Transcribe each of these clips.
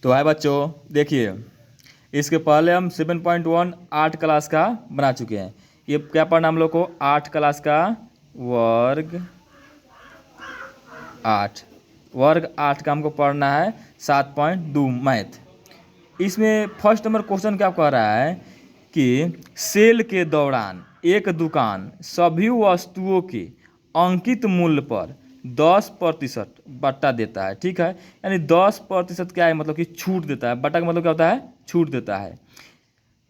तो आए बच्चों, देखिए इसके पहले हम 7.1 8 क्लास का बना चुके हैं। ये क्या पढ़ना हम लोग को? 8 क्लास का वर्ग 8 का हमको पढ़ना है 7.2 मैथ। इसमें फर्स्ट नंबर क्वेश्चन क्या कह रहा है कि सेल के दौरान एक दुकान सभी वस्तुओं के अंकित मूल्य पर 10% बट्टा देता है। ठीक है, यानी 10% क्या है? मतलब कि छूट देता है। बट्टा का मतलब क्या होता है? छूट देता है।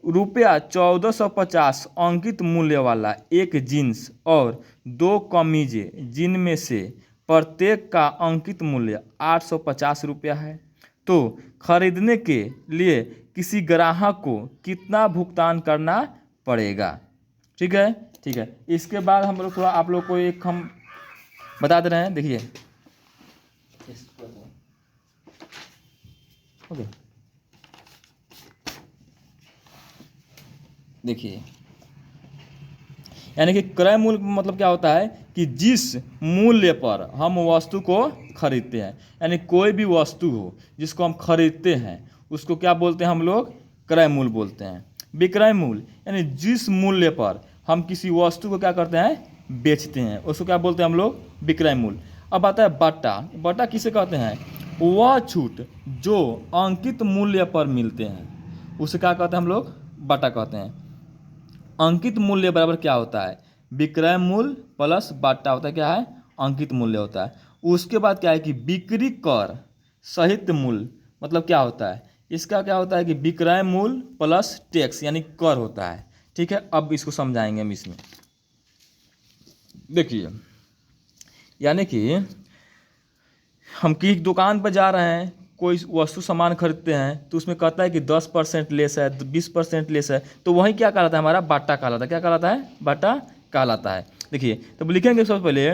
रुपया 1450 अंकित मूल्य वाला एक जीन्स और 2 कमीजें, जिनमें से प्रत्येक का अंकित मूल्य 850 रुपया है, तो खरीदने के लिए किसी ग्राहक को कितना भुगतान करना पड़ेगा? ठीक है, ठीक है। इसके बाद हम लोग थोड़ा आप लोग को एक हम बता दे रहे हैं। देखिए ओके, देखिए यानी कि क्रय मूल्य मतलब क्या होता है कि जिस मूल्य पर हम वस्तु को खरीदते हैं, यानी कोई भी वस्तु हो जिसको हम खरीदते हैं उसको क्या बोलते हैं हम लोग? क्रय मूल्य बोलते हैं। विक्रय मूल्य यानी जिस मूल्य पर हम किसी वस्तु को क्या करते हैं? बेचते हैं, उसको क्या बोलते हैं हम लोग? विक्रय मूल्य। अब आता है बट्टा। बट्टा किसे कहते हैं? वह छूट जो अंकित मूल्य पर मिलते हैं, उसे क्या कहते हैं हम लोग? बट्टा कहते हैं। अंकित मूल्य बराबर क्या होता है? विक्रय मूल्य प्लस बट्टा होता है क्या है? अंकित मूल्य होता है। उसके बाद क्या है कि बिक्री कर सहित मूल्य मतलब क्या होता है? इसका क्या होता है कि विक्रय मूल्य प्लस टैक्स यानी कर होता है। ठीक है, अब इसको समझाएंगे हम इसमें। देखिए यानी कि हम किसी दुकान पर जा रहे हैं, कोई वस्तु सामान खरीदते हैं, तो उसमें कहता है कि 10% लेस है, 20% लेस है, तो वही क्या कहलाता है? हमारा बाटा कहलाता है। क्या कहलाता है? बाटा कहलाता है। देखिए तब लिखेंगे सबसे पहले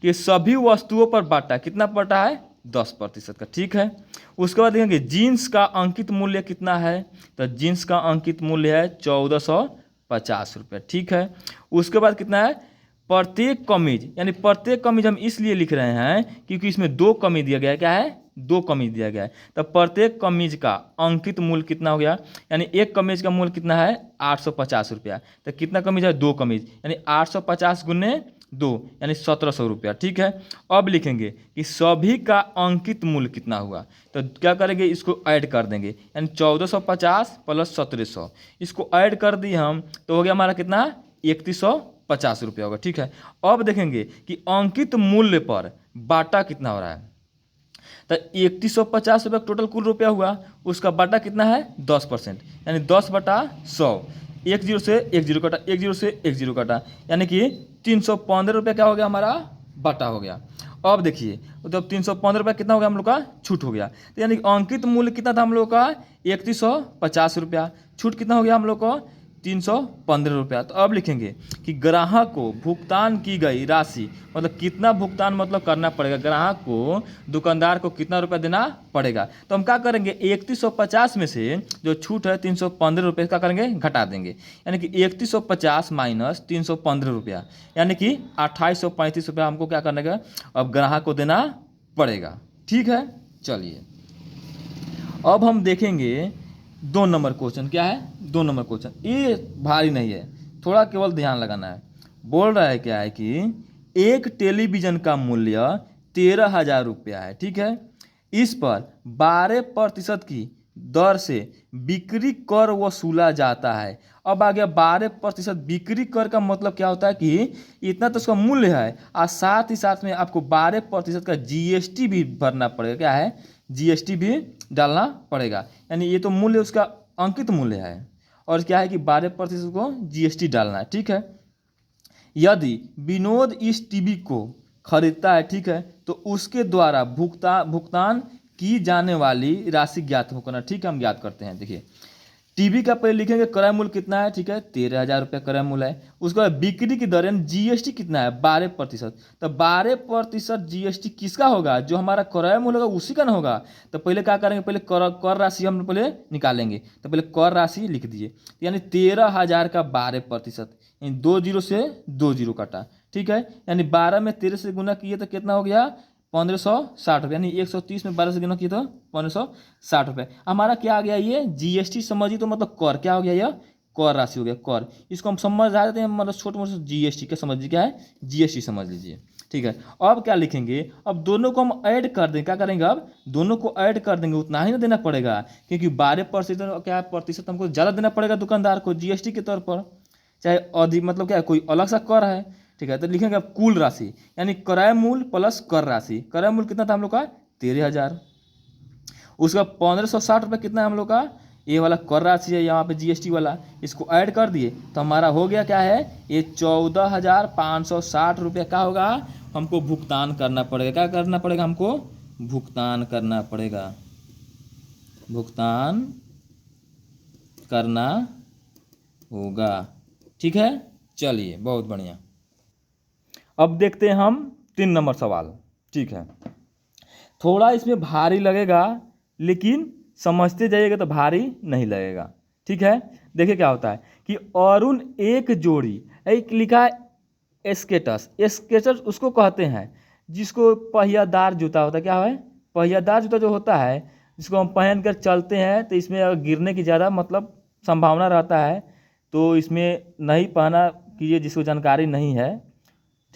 कि सभी वस्तुओं पर बाटा कितना पड़ता है? 10% का। ठीक है, उसके बाद देखेंगे जीन्स का अंकित मूल्य कितना है, तो जीन्स का अंकित मूल्य है 1450 रुपये। ठीक है, उसके बाद कितना है? प्रत्येक कमीज, यानी प्रत्येक कमीज हम इसलिए लिख रहे हैं क्योंकि इसमें 2 कमीज दिया गया है। क्या है? 2 कमीज दिया गया है। तो प्रत्येक कमीज का अंकित मूल्य कितना हो गया? यानी एक कमीज का मूल्य कितना है? 850 रुपया। तो कितना कमीज है? 2 कमीज, यानी 850 गुने 2 यानी 1700 रुपया। ठीक है, अब लिखेंगे कि सभी का अंकित मूल्य कितना हुआ, तो क्या करेंगे? इसको ऐड कर देंगे, यानी 1450 प्लस 1700, इसको ऐड कर दिए हम तो हो गया हमारा कितना? 3150 रुपया होगा। ठीक है, अब देखेंगे कि अंकित मूल्य पर बाटा कितना हो रहा है, तो 3150 रुपया टोटल कुल रुपया हुआ, उसका बाटा कितना है? 10%, यानी 10/100। 10 से 10 कटा, 10 से 10 कटा, यानी कि 315 रुपया क्या हो गया? हमारा बाटा हो गया। अब देखिए तो अब 315 रुपया कितना हो गया हम लोग का? छूट हो गया। तो यानी अंकित मूल्य कितना था हम लोग का? 3150 रुपया। छूट कितना हो गया हम लोग को? 315 रुपया। तो अब लिखेंगे कि ग्राहक को भुगतान की गई राशि मतलब कितना भुगतान मतलब करना पड़ेगा, ग्राहक को दुकानदार को कितना रुपया देना पड़ेगा। तो हम क्या करेंगे? 3150 में से जो छूट है 315 रुपये क्या करेंगे? घटा देंगे, यानी कि 3150 माइनस 315 रुपया, यानी कि 2835 रुपया हमको क्या करने का अब ग्राहक को देना पड़ेगा। ठीक है, चलिए अब हम देखेंगे 2 नंबर क्वेश्चन। क्या है? 2 नंबर क्वेश्चन। ये भारी नहीं है, थोड़ा केवल ध्यान लगाना है। बोल रहा है क्या है कि एक टेलीविज़न का मूल्य 13,000 रुपया है। ठीक है, इस पर 12% की दर से बिक्री कर वसूला जाता है। अब आ गया 12% बिक्री कर का मतलब क्या होता है कि इतना तो उसका मूल्य है और साथ ही साथ में आपको 12% का जीएसटी भी भरना पड़ेगा। क्या है? जीएसटी भी डालना पड़ेगा, यानी ये तो मूल्य उसका अंकित मूल्य है और क्या है कि 12% को जीएसटी डालना है। ठीक है, यदि विनोद इस टीवी को खरीदता है, ठीक है, तो उसके द्वारा भुगतान की जाने वाली राशि ज्ञात हो करना। ठीक है, हम ज्ञात करते हैं। देखिए टीवी का पहले लिखेंगे क्रय मूल्य कितना है? ठीक है, 13,000 रुपये क्रय मूल्य है। उसके बाद बिक्री की दर यानी जीएसटी कितना है? 12%। तो 12% जीएसटी किसका होगा? जो हमारा क्रय मूल्य होगा उसी का ना होगा। तो पहले क्या करेंगे? पहले कर राशि हम पहले निकालेंगे, तो पहले कर राशि लिख दीजिए, यानी 13,000 का 12%, यानी 2 0 से 2 0 काटा। ठीक है, यानी 12 में 13 से गुना किए तो कितना हो गया? 1560 रुपये, यानी 130 में 12 से गुना किया तो 1560 रुपये। हमारा क्या आ गया, ये जीएसटी समझिए तो मतलब कर, क्या हो गया, यह कर राशि हो गया, कर। इसको हम समझ जाते हैं, मतलब छोटे मोटे जीएसटी क्या समझ लीजिए, क्या है जीएसटी समझ लीजिए, ठीक है। अब क्या लिखेंगे, अब दोनों को हम ऐड कर देंगे, क्या करेंगे, अब दोनों को ऐड कर देंगे, उतना ही ना देना पड़ेगा, क्योंकि 12% क्या प्रतिशत हमको ज़्यादा देना पड़ेगा दुकानदार को जीएसटी के तौर पर, चाहे अधिक मतलब क्या है, कोई अलग सा कर है, ठीक है। तो लिखेंगे अब कुल राशि, यानी क्रय मूल्य प्लस कर राशि। क्रय मूल्य कितना था हम लोग का, 13,000। उसका 1560 रुपये कितना है हम लोग का, ये वाला कर राशि है यहाँ पे जीएसटी वाला, इसको ऐड कर दिए तो हमारा हो गया क्या है, ये 14,560 रुपये का होगा, हमको भुगतान करना पड़ेगा। क्या करना पड़ेगा, हमको भुगतान करना पड़ेगा, भुगतान करना होगा, ठीक है। चलिए बहुत बढ़िया। अब देखते हैं हम 3 नंबर सवाल, ठीक है। थोड़ा इसमें भारी लगेगा, लेकिन समझते जाइएगा तो भारी नहीं लगेगा, ठीक है। देखिए क्या होता है कि अरुण एक जोड़ी, एक लिखा है स्केटर्स, स्केटर्स उसको कहते हैं जिसको पहियादार जूता होता है, क्या है पहियादार जूता जो होता है, जिसको हम पहन कर चलते हैं तो इसमें अगर गिरने की ज़्यादा मतलब संभावना रहता है, तो इसमें नहीं पहना कीजिए जिसको जानकारी नहीं है,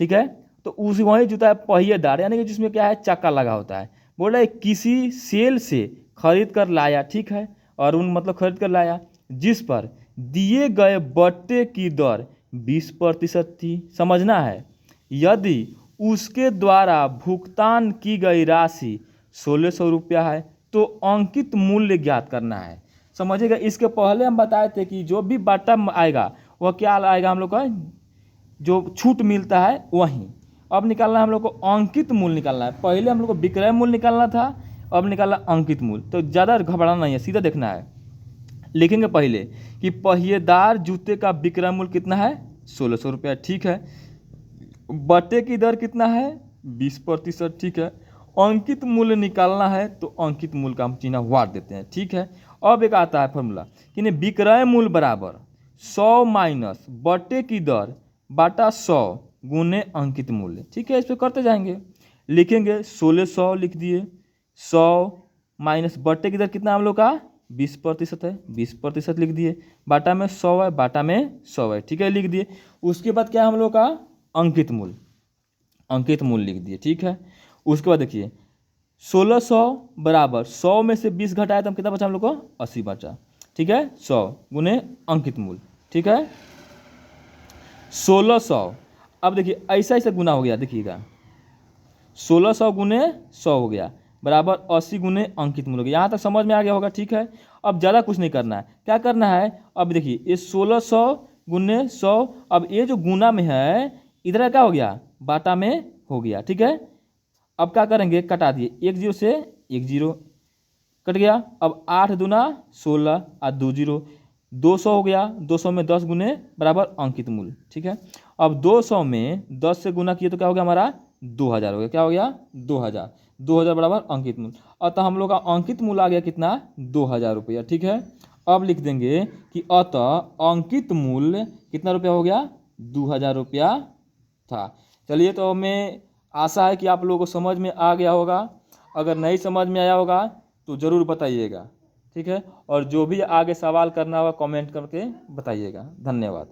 ठीक है। तो उस वही जूता है पहिएदार, यानी कि जिसमें क्या है चक्का लगा होता है। बोल रहा है किसी सेल से खरीद कर लाया, ठीक है, और उन मतलब खरीद कर लाया जिस पर दिए गए बट्टे की दर 20% थी। समझना है, यदि उसके द्वारा भुगतान की गई राशि 1600 रुपया है तो अंकित मूल्य ज्ञात करना है। समझिएगा, इसके पहले हम बताए थे कि जो भी बट्टा आएगा वह क्या आएगा, हम लोग का जो छूट मिलता है वहीं। अब निकालना है हम लोग को अंकित मूल्य निकालना है, पहले हम लोग को विक्रय मूल्य निकालना था, अब निकालना अंकित मूल्य। तो ज़्यादा घबराना नहीं है, सीधा देखना है। लिखेंगे पहले कि पहिएदार जूते का विक्रय मूल्य कितना है, 1600 रुपया, ठीक है। बट्टे की दर कितना है, 20%, ठीक है। अंकित मूल्य निकालना है तो अंकित मूल्य का हम चिन्ह वाट देते हैं, ठीक है। अब एक आता है फॉर्मूला कि विक्रय मूल्य बराबर 100 माइनस बट्टे की दर बाटा 100 गुने अंकित मूल्य, ठीक है। इस पर करते जाएंगे, लिखेंगे 1600 लिख दिए, 100 माइनस बट्टे की दर कितना हम लोग का 20% है, 20% लिख दिए, बाटा में 100 है, बाटा में 100 है, ठीक है, लिख दिए। उसके बाद क्या हम लोग का अंकित मूल्य, अंकित मूल्य लिख दिए, ठीक है। उसके बाद देखिए 1600 बराबर 100 में से 20 घटाया तो हम कितना बचा हम लोग को 80 बचा, ठीक है। 100 गुने अंकित मूल्य, ठीक है, 1600। अब देखिए ऐसा ऐसा गुना हो गया, देखिएगा 1600 गुने 100 हो गया बराबर 80 गुने अंकित मूल्य हो गया। यहाँ तक समझ में आ गया होगा, ठीक है। अब ज़्यादा कुछ नहीं करना है, क्या करना है, अब देखिए ये 1600 गुने 100, अब ये जो गुना में है इधर क्या हो गया, बाटा में हो गया, ठीक है। अब क्या करेंगे, कटा दिए, 1 0 से 1 0 कट गया। अब 8 दूना 16 और 2 0, 200 हो गया, 200 में 10 गुने बराबर अंकित मूल्य, ठीक है। अब 200 में 10 से गुना किए तो क्या हो गया हमारा 2000 हो गया, क्या हो गया 2000, 2000 बराबर अंकित मूल्य। अतः हम लोग का अंकित मूल्य आ गया कितना 2000 रुपया, ठीक है। अब लिख देंगे कि अतः अंकित मूल्य कितना रुपया हो गया 2000 रुपया था। चलिए, तो हमें आशा है कि आप लोगों को समझ में आ गया होगा। अगर नहीं समझ में आया होगा तो ज़रूर बताइएगा, ठीक है। और जो भी आगे सवाल करना होगा कमेंट करके बताइएगा। धन्यवाद।